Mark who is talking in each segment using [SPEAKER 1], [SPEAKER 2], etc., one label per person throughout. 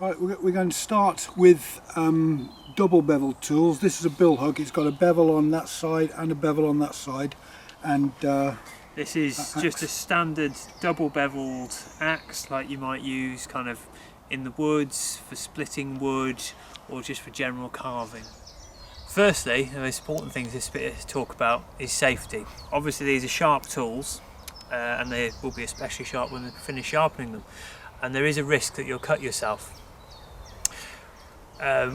[SPEAKER 1] Right, we're going to start with double-bevelled tools. This is a billhook. It's got a bevel on that side and a bevel on that side, and
[SPEAKER 2] this is just a standard double-bevelled axe, like you might use kind of in the woods for splitting wood or just for general carving. Firstly, the most important thing this bit to talk about is safety. Obviously these are sharp tools and they will be especially sharp when they finish sharpening them, and there is a risk that you'll cut yourself.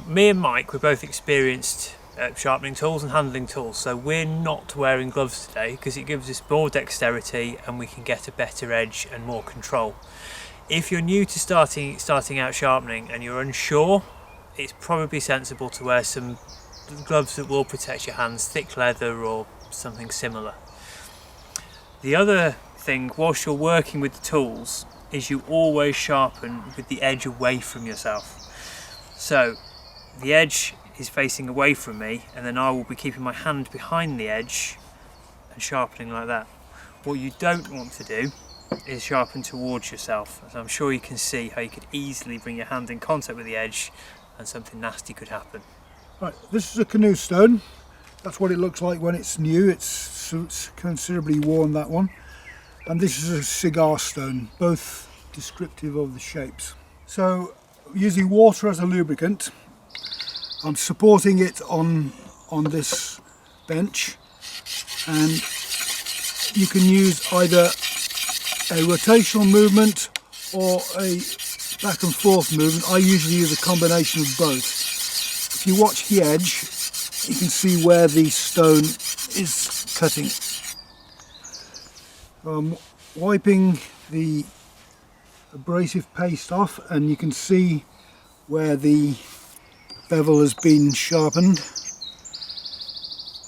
[SPEAKER 2] Me and Mike, we're both experienced at sharpening tools and handling tools, so we're not wearing gloves today because it gives us more dexterity and we can get a better edge and more control. If you're new to starting out sharpening and you're unsure, it's probably sensible to wear some gloves that will protect your hands, thick leather or something similar. The other thing, whilst you're working with the tools, is you always sharpen with the edge away from yourself. So the edge is facing away from me, and then I will be keeping my hand behind the edge and sharpening like that. What you don't want to do is sharpen towards yourself, as I'm sure you can see how you could easily bring your hand in contact with the edge and something nasty could happen.
[SPEAKER 1] Right, this is a canoe stone. That's what it looks like when it's new. It's considerably worn, that one. And this is a cigar stone, both descriptive of the shapes. So, using water as a lubricant, I'm supporting it on this bench, and you can use either a rotational movement or a back and forth movement. I usually use a combination of both. If you watch the edge, you can see where the stone is cutting. I'm wiping the abrasive paste off, and you can see where the bevel has been sharpened.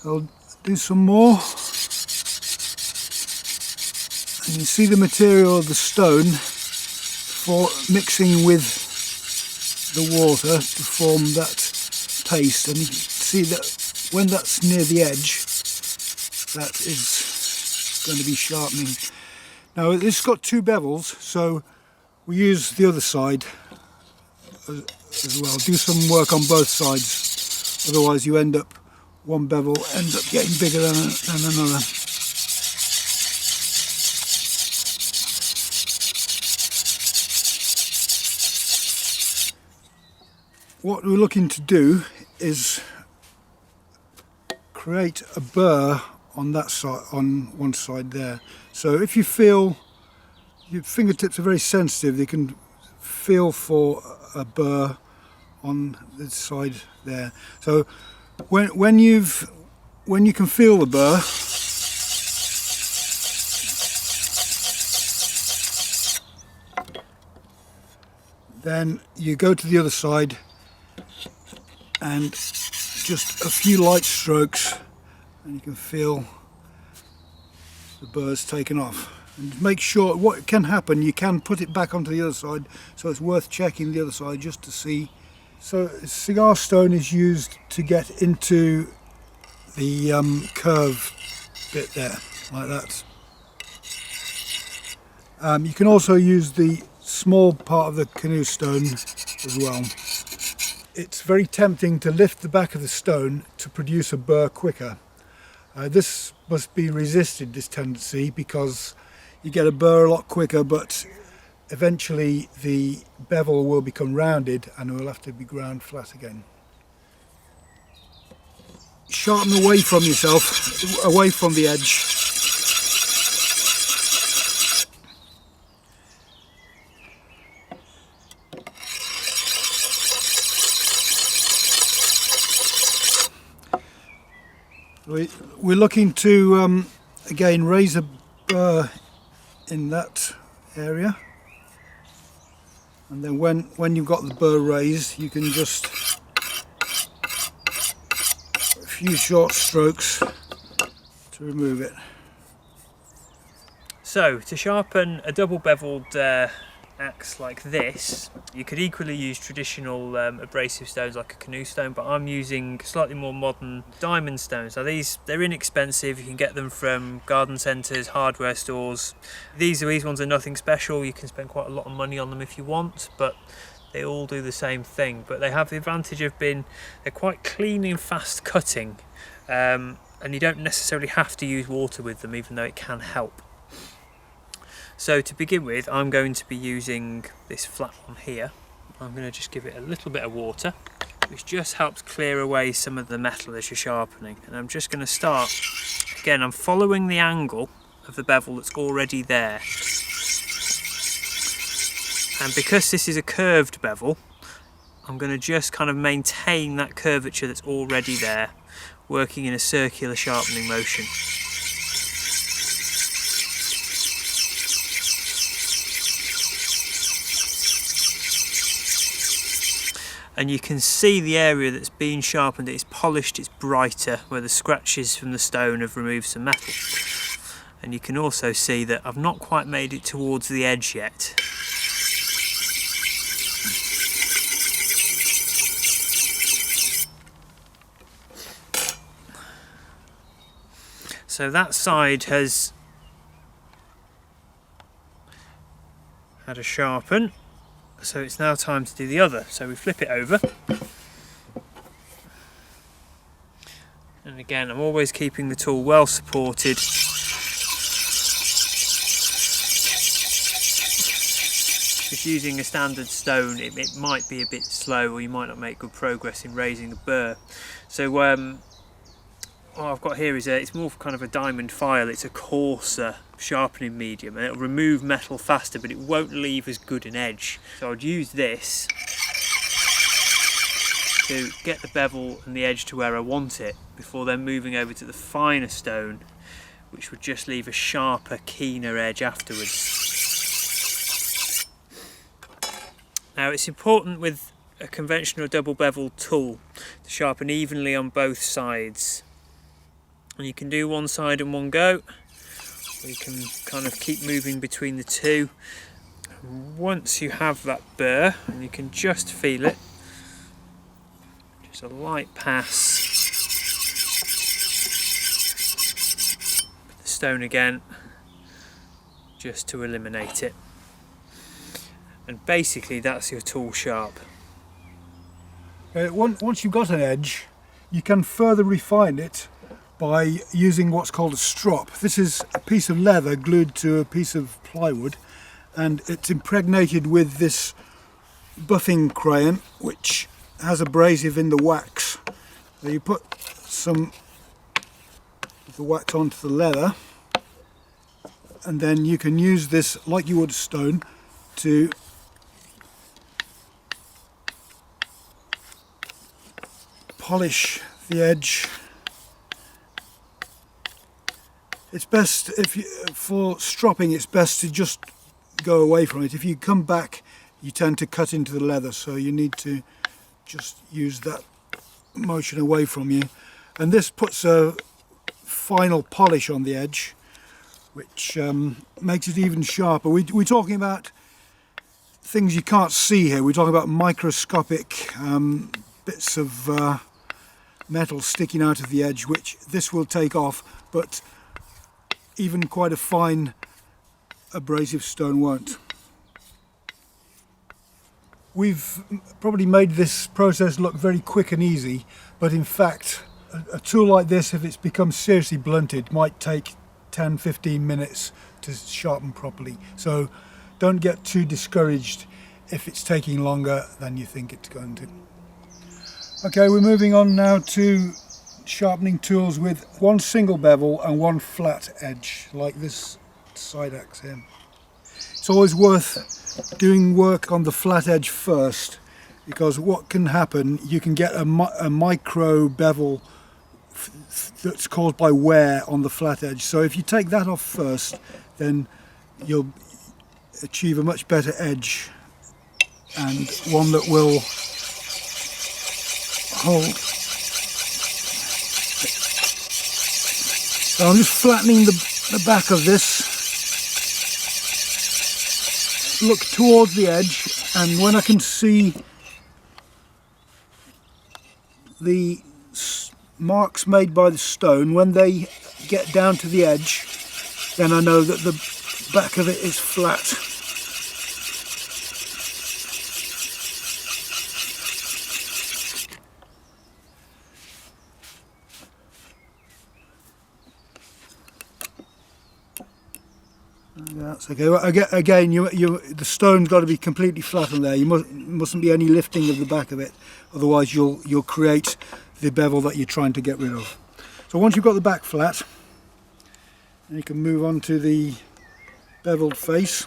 [SPEAKER 1] I'll do some more, and you see the material of the stone for mixing with the water to form that paste, and you can see that when that's near the edge, that is going to be sharpening. Now this has got two bevels, so we use the other side as well. Do some work on both sides, otherwise you end up, one bevel ends up getting bigger than another. What we're looking to do is create a burr on that side, on one side there. So if you feel your fingertips are very sensitive, they can feel for a burr on the side there. So when you can feel the burr, then you go to the other side and just a few light strokes, and you can feel the burrs taken off. And make sure, what can happen, you can put it back onto the other side, so it's worth checking the other side just to see. So cigar stone is used to get into the curve bit there, like that. You can also use the small part of the canoe stone as well. It's very tempting to lift the back of the stone to produce a burr quicker. This must be resisted, this tendency, because you get a burr a lot quicker, but eventually the bevel will become rounded and it will have to be ground flat again. Sharpen away from yourself, away from the edge. We're looking to again raise a burr in that area, and then when you've got the burr raised, you can just a few short strokes to remove it.
[SPEAKER 2] So to sharpen a double-bevelled axe like this, you could equally use traditional abrasive stones like a canoe stone, but I'm using slightly more modern diamond stones. Now they're inexpensive, you can get them from garden centres, hardware stores. These ones are nothing special, you can spend quite a lot of money on them if you want, but they all do the same thing, but they have the advantage of they're quite clean and fast cutting, and you don't necessarily have to use water with them, even though it can help. So to begin with, I'm going to be using this flat one here. I'm going to just give it a little bit of water, which just helps clear away some of the metal as you're sharpening. And I'm just going to start, again, I'm following the angle of the bevel that's already there. And because this is a curved bevel, I'm going to just kind of maintain that curvature that's already there, working in a circular sharpening motion. And you can see the area that's been sharpened, it's polished, it's brighter, where the scratches from the stone have removed some metal. And you can also see that I've not quite made it towards the edge yet. So that side has had a sharpen, so it's now time to do the other. So we flip it over. And again, I'm always keeping the tool well supported. Just using a standard stone, it might be a bit slow, or you might not make good progress in raising the burr. So what I've got here is it's more kind of a diamond file. It's a coarser sharpening medium, and it'll remove metal faster, but it won't leave as good an edge. So I'd use this to get the bevel and the edge to where I want it, before then moving over to the finer stone, which would just leave a sharper, keener edge afterwards. Now, it's important with a conventional double-beveled tool to sharpen evenly on both sides. And you can do one side in one go, or you can kind of keep moving between the two. And once you have that burr, and you can just feel it, just a light pass with the stone again, just to eliminate it. And basically that's your tool sharp.
[SPEAKER 1] Once you've got an edge, you can further refine it by using what's called a strop. This is a piece of leather glued to a piece of plywood, and it's impregnated with this buffing crayon, which has abrasive in the wax. So you put some of the wax onto the leather, and then you can use this like you would stone to polish the edge. It's best, for stropping, it's best to just go away from it. If you come back, you tend to cut into the leather, so you need to just use that motion away from you. And this puts a final polish on the edge, which makes it even sharper. We're talking about things you can't see here. We're talking about microscopic bits of metal sticking out of the edge, which this will take off, but even quite a fine abrasive stone won't. We've probably made this process look very quick and easy, but in fact a tool like this, if it's become seriously blunted, might take 10-15 minutes to sharpen properly. So don't get too discouraged if it's taking longer than you think it's going to. Okay, we're moving on now to sharpening tools with one single bevel and one flat edge, like this side axe here. It's always worth doing work on the flat edge first, because what can happen, you can get a micro bevel that's caused by wear on the flat edge. So if you take that off first, then you'll achieve a much better edge, and one that will hold. So I'm just flattening the back of this. Look towards the edge, and when I can see the marks made by the stone, when they get down to the edge, then I know that the back of it is flat. That's okay. Well, again, the stone's got to be completely flat on there. You mustn't be any lifting of the back of it, otherwise you'll create the bevel that you're trying to get rid of. So once you've got the back flat, you can move on to the beveled face,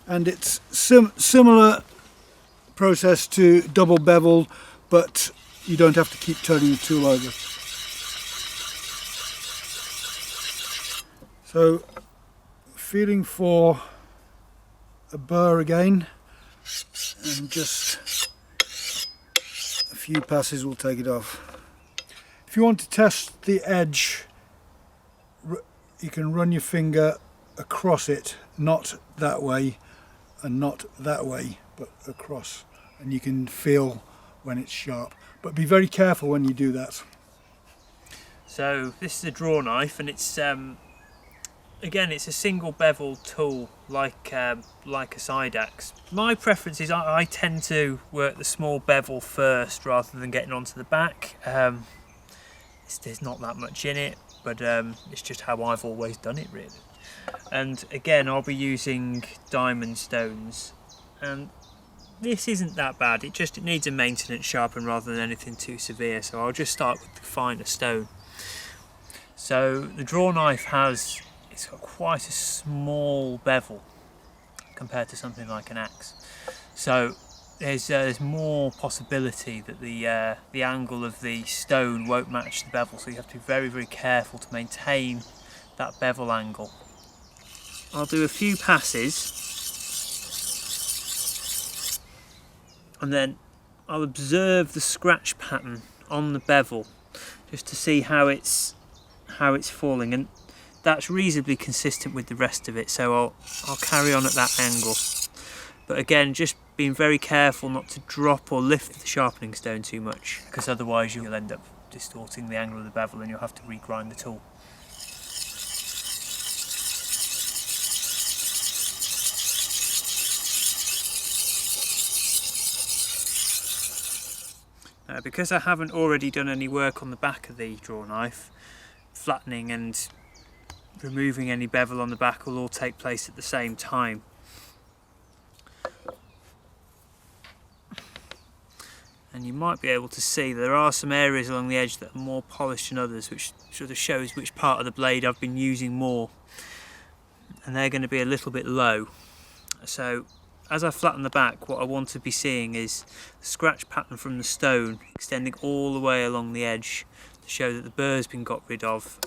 [SPEAKER 1] and it's similar process to double beveled, but you don't have to keep turning the tool over. So, feeling for a burr again, and just a few passes will take it off. If you want to test the edge, you can run your finger across it, not that way and not that way, but across, and you can feel when it's sharp. But be very careful when you do that.
[SPEAKER 2] So this is a draw knife, and it's again, it's a single beveled tool, like a side axe. My preference is I tend to work the small bevel first rather than getting onto the back. There's not that much in it, but it's just how I've always done it, really. And again, I'll be using diamond stones, and this isn't that bad. It needs a maintenance sharpen rather than anything too severe, so I'll just start with the finer stone. So the draw knife it's got quite a small bevel compared to something like an axe, so there's more possibility that the angle of the stone won't match the bevel, so you have to be very, very careful to maintain that bevel angle. I'll do a few passes, and then I'll observe the scratch pattern on the bevel just to see how it's falling, and that's reasonably consistent with the rest of it, so I'll carry on at that angle. But again, just being very careful not to drop or lift the sharpening stone too much, because otherwise you'll end up distorting the angle of the bevel and you'll have to regrind the tool. Now, because I haven't already done any work on the back of the draw knife, flattening and removing any bevel on the back will all take place at the same time. And you might be able to see there are some areas along the edge that are more polished than others, which sort of shows which part of the blade I've been using more, and they're going to be a little bit low. So as I flatten the back, what I want to be seeing is the scratch pattern from the stone extending all the way along the edge to show that the burr's been got rid of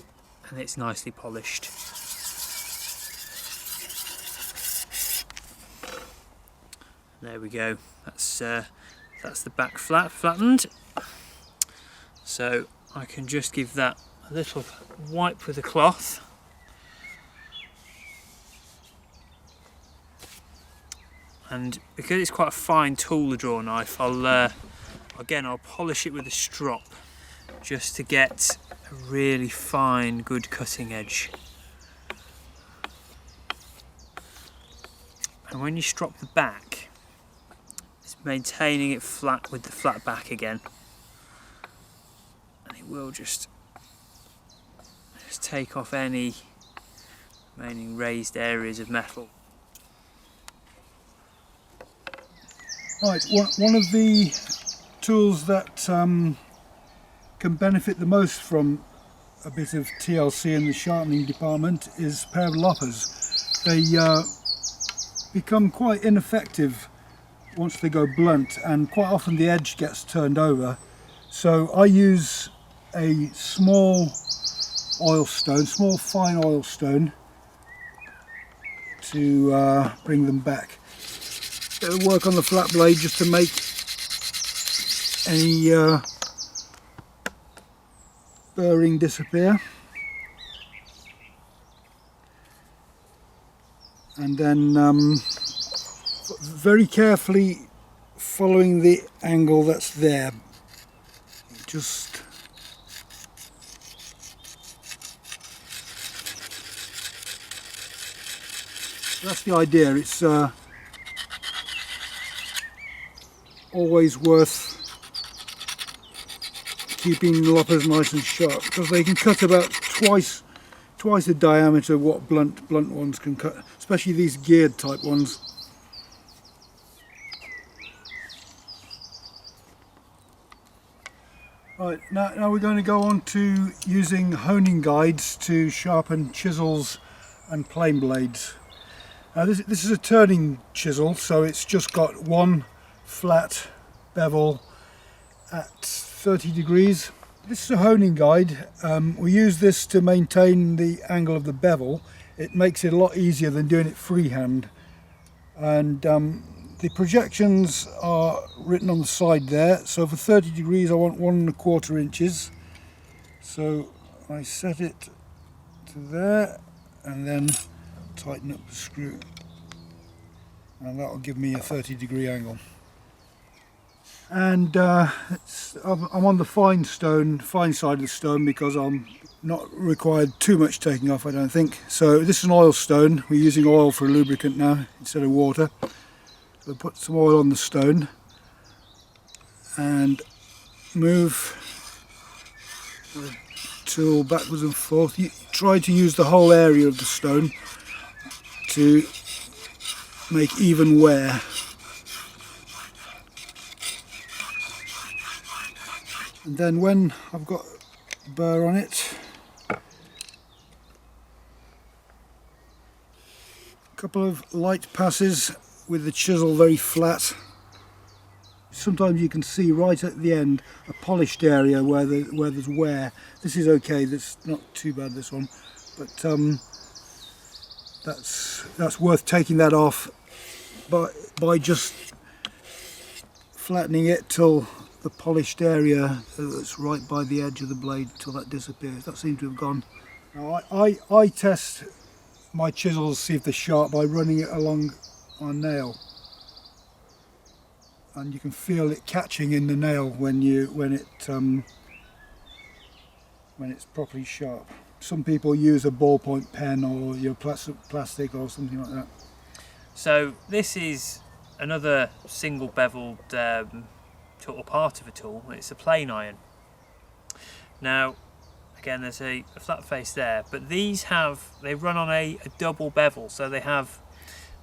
[SPEAKER 2] and it's nicely polished. There we go, that's the back flattened. So I can just give that a little wipe with a cloth. And because it's quite a fine tool, the draw knife, I'll polish it with a strop just to get a really fine, good cutting edge. And when you strop the back, it's maintaining it flat with the flat back again, and it will just take off any remaining raised areas of metal.
[SPEAKER 1] Right, one of the tools that can benefit the most from a bit of TLC in the sharpening department is a pair of loppers. They become quite ineffective once they go blunt, and quite often the edge gets turned over. So I use a small fine oil stone to bring them back. It'll work on the flat blade just to make any burring disappear, and then very carefully following the angle that's there, just that's the idea. It's always worth keeping loppers nice and sharp, because they can cut about twice the diameter of what blunt ones can cut. especially these geared type ones. Right, now we're going to go on to using honing guides to sharpen chisels and plane blades. Now this is a turning chisel, so it's just got one flat bevel at 30 degrees. This is a honing guide. We use this to maintain the angle of the bevel. It makes it a lot easier than doing it freehand. And the projections are written on the side there. So for 30 degrees I want 1¼ inches. So I set it to there and then tighten up the screw. And that will give me a 30-degree angle. And I'm on the fine side of the stone because I'm not required too much taking off, I don't think. So this is an oil stone. We're using oil for a lubricant now instead of water. So put some oil on the stone and move the tool backwards and forth. You try to use the whole area of the stone to make even wear. And then when I've got the burr on it, a couple of light passes with the chisel very flat. Sometimes you can see right at the end a polished area where there's wear. This is okay, that's not too bad, this one, but that's worth taking that off by just flattening it till the polished area that's right by the edge of the blade till that disappears. That seems to have gone. Now I test my chisels, see if they're sharp, by running it along on a nail, and you can feel it catching in the nail when it's properly sharp. Some people use a ballpoint pen or your plastic or something like that. So
[SPEAKER 2] this is another single beveled tool, part of a tool. It's a plane iron. Now again, there's a flat face there, but these they run on a double bevel, so they have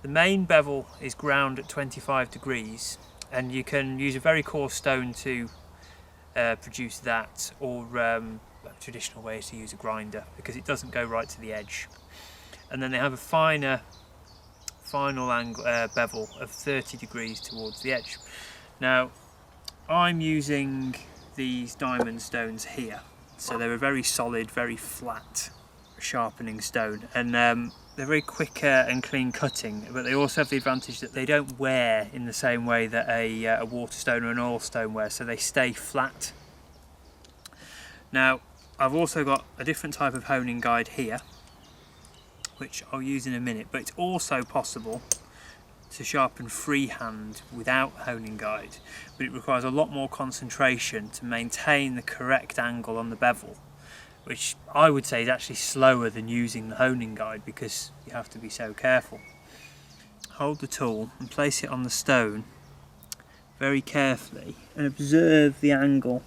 [SPEAKER 2] the main bevel is ground at 25 degrees, and you can use a very coarse stone to produce that, or a traditional way is to use a grinder because it doesn't go right to the edge. And then they have a final angle bevel of 30 degrees towards the edge. Now I'm using these diamond stones here, so they're a very solid, very flat sharpening stone, and they're very quick and clean cutting, but they also have the advantage that they don't wear in the same way that a water stone or an oil stone wears, so they stay flat. Now I've also got a different type of honing guide here, which I'll use in a minute, but it's also possible to sharpen freehand without honing guide, but it requires a lot more concentration to maintain the correct angle on the bevel, which I would say is actually slower than using the honing guide because you have to be so careful. Hold the tool and place it on the stone very carefully and observe the angle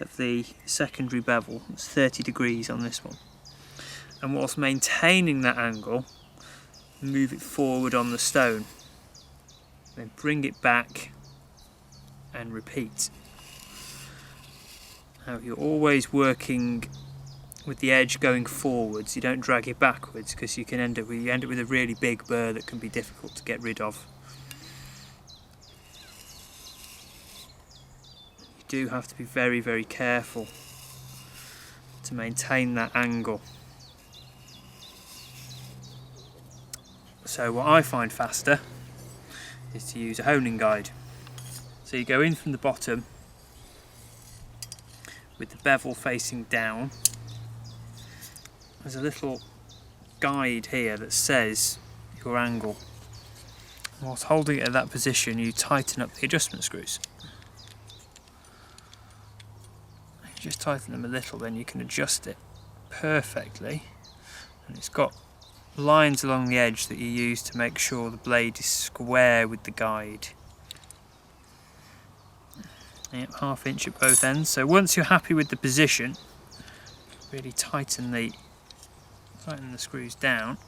[SPEAKER 2] of the secondary bevel. It's 30 degrees on this one, and whilst maintaining that angle, move it forward on the stone, then bring it back and repeat. Now you're always working with the edge going forwards, you don't drag it backwards because you end up with a really big burr that can be difficult to get rid of. You do have to be very, very careful to maintain that angle. So what I find faster is to use a honing guide. So you go in from the bottom with the bevel facing down. There's a little guide here that says your angle. Whilst holding it at that position, you tighten up the adjustment screws. You just tighten them a little, then you can adjust it perfectly. And it's got lines along the edge that you use to make sure the blade is square with the guide. Yep, 1/2 inch at both ends. So once you're happy with the position, really tighten the screws down.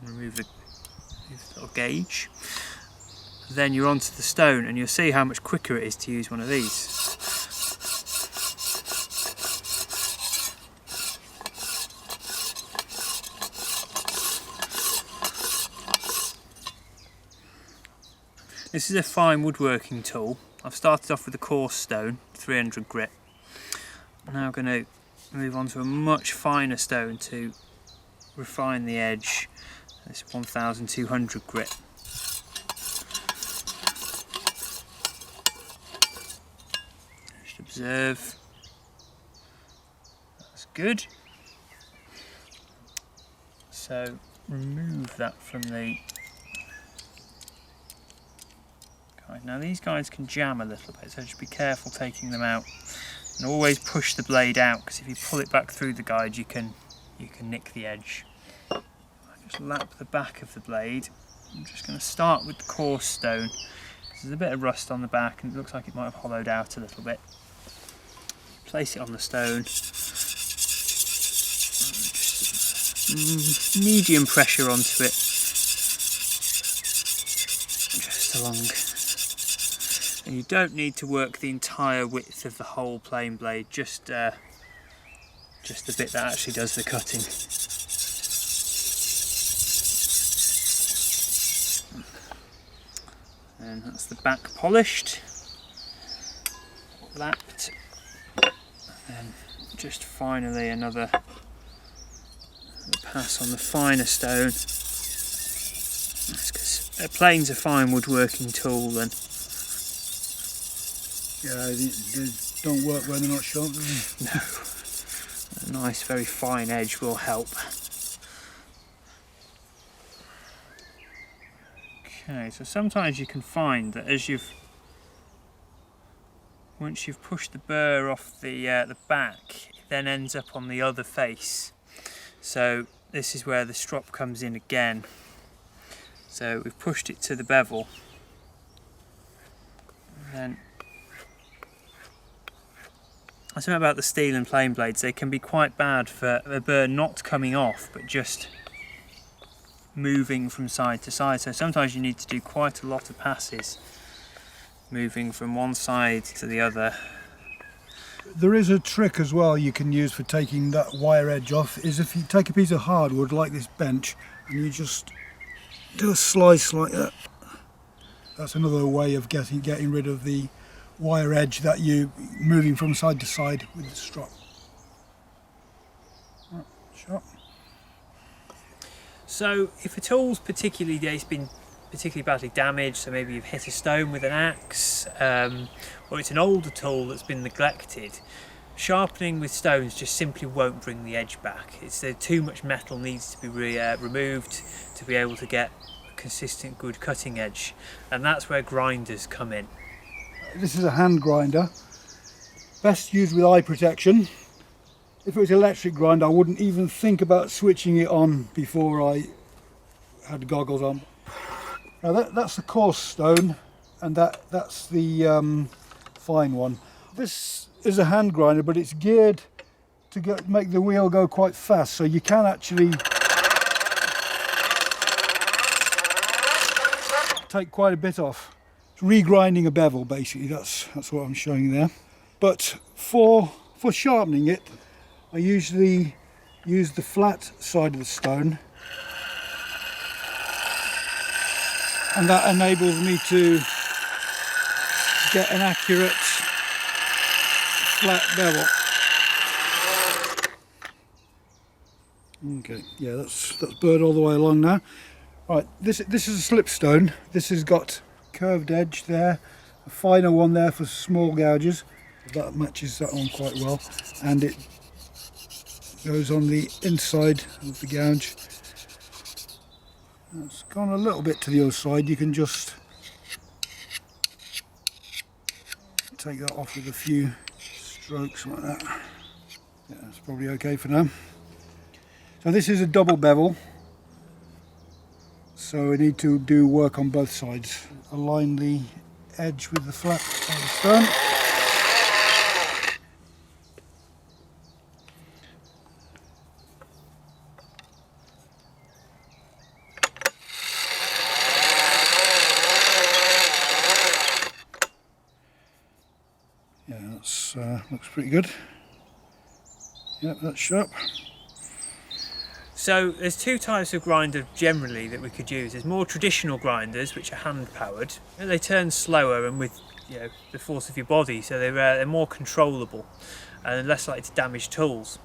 [SPEAKER 2] Remove the little gauge. Then you're onto the stone, and you'll see how much quicker it is to use one of these. This is a fine woodworking tool. I've started off with a coarse stone, 300 grit. I'm now going to move on to a much finer stone to refine the edge. This 1200 grit. Just observe. That's good. So remove that from the guide. Now these guides can jam a little bit, so just be careful taking them out. And always push the blade out, because if you pull it back through the guide, you can nick the edge. I just lap the back of the blade. I'm just going to start with the coarse stone. There's a bit of rust on the back, and it looks like it might have hollowed out a little bit. Place it on the stone. Just medium pressure onto it. Just along. And you don't need to work the entire width of the whole plain blade, just the bit that actually does the cutting. And that's the back polished, lapped, and just finally another pass on the finer stone. That's because a plane's a fine woodworking tool, and
[SPEAKER 1] yeah, they don't work when they're not sharp, do they?
[SPEAKER 2] no, a nice very fine edge will help. Okay, so sometimes you can find that once you've pushed the burr off the back, it then ends up on the other face. So this is where the strop comes in again. So we've pushed it to the bevel, and then something about the steel and plain blades, they can be quite bad for the burr not coming off, but just moving from side to side. So sometimes you need to do quite a lot of passes, moving from one side to the other.
[SPEAKER 1] There is a trick as well you can use for taking that wire edge off, is if you take a piece of hardwood like this bench and you just do a slice like that. That's another way of getting rid of the wire edge that you're moving from side to side with the strop. Right, sharp.
[SPEAKER 2] So if a tool's been particularly badly damaged, so maybe you've hit a stone with an axe, or it's an older tool that's been neglected, sharpening with stones just simply won't bring the edge back. Too much metal needs to be removed to be able to get a consistent good cutting edge, and that's where grinders come in.
[SPEAKER 1] This is a hand grinder, best used with eye protection. If it was an electric grinder, I wouldn't even think about switching it on before I had goggles on. Now that's the coarse stone, and that's the fine one. This is a hand grinder, but it's geared to make the wheel go quite fast, so you can actually take quite a bit off. It's regrinding a bevel, basically. That's what I'm showing you there. But for sharpening it, I usually use the flat side of the stone, and that enables me to get an accurate flat bevel. Okay, yeah, that's burred all the way along now. Right, this is a slipstone. This has got curved edge there, a finer one there for small gouges. That matches that one quite well, and it goes on the inside of the gouge. It's gone a little bit to the other side. You can just take that off with a few strokes like that. Yeah, that's probably okay for now. So this is a double bevel, so we need to do work on both sides. Align the edge with the flat of the stone. Yeah, that's looks pretty good. Yep, that's sharp.
[SPEAKER 2] So there's two types of grinder generally that we could use. There's more traditional grinders which are hand powered. They turn slower and with the force of your body, so they're more controllable and less likely to damage tools.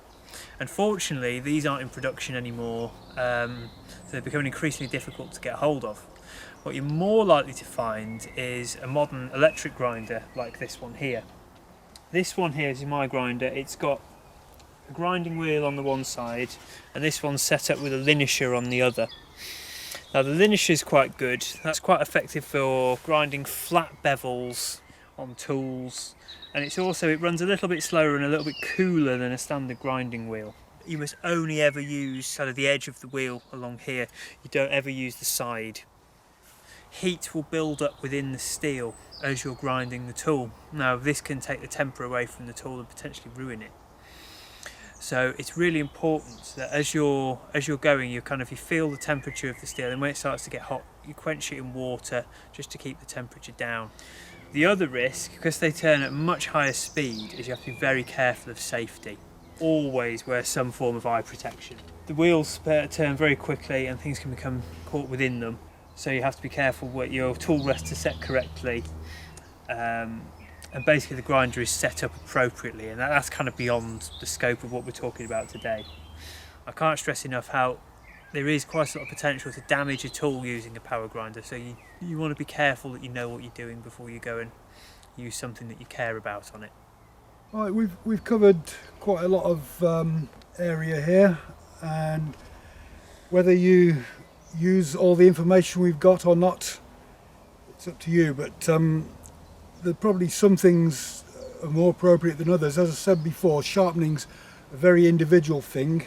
[SPEAKER 2] Unfortunately, these aren't in production anymore, so they're becoming increasingly difficult to get hold of. What you're more likely to find is a modern electric grinder like this one here. This one here is my grinder. It's got a grinding wheel on the one side and this one's set up with a linisher on the other. Now the linisher is quite good. That's quite effective for grinding flat bevels on tools, and it runs a little bit slower and a little bit cooler than a standard grinding wheel. You must only ever use sort of the edge of the wheel along here. You don't ever use the side. Heat will build up within the steel as you're grinding the tool. Now this can take the temper away from the tool and potentially ruin it. So it's really important that as you're going, you feel the temperature of the steel, and when it starts to get hot, you quench it in water just to keep the temperature down. The other risk, because they turn at much higher speed, is you have to be very careful of safety. Always wear some form of eye protection. The wheels turn very quickly and things can become caught within them. So you have to be careful what your tool rests are set correctly, and basically the grinder is set up appropriately, and that's kind of beyond the scope of what we're talking about today. I can't stress enough how there is quite a lot of potential to damage a tool using a power grinder, so you want to be careful that you know what you're doing before you go and use something that you care about on it.
[SPEAKER 1] Right, we've covered quite a lot of area here, and whether you use all the information we've got or not, it's up to you, but there are probably some things are more appropriate than others. As I said before, sharpening's a very individual thing.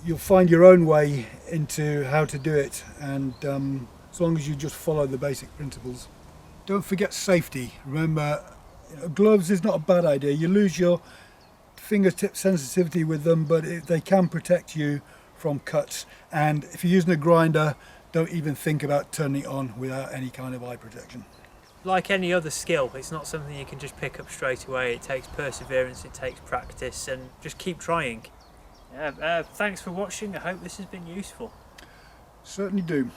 [SPEAKER 1] You'll find your own way into how to do it, and as long as you just follow the basic principles. Don't forget safety. Remember, gloves is not a bad idea. You lose your fingertip sensitivity with them, but they can protect you from cuts, and if you're using a grinder, don't even think about turning it on without any kind of eye protection.
[SPEAKER 2] Like any other skill, it's not something you can just pick up straight away. It takes perseverance, it takes practice, and just keep trying. Thanks for watching. I hope this has been useful.
[SPEAKER 1] Certainly do.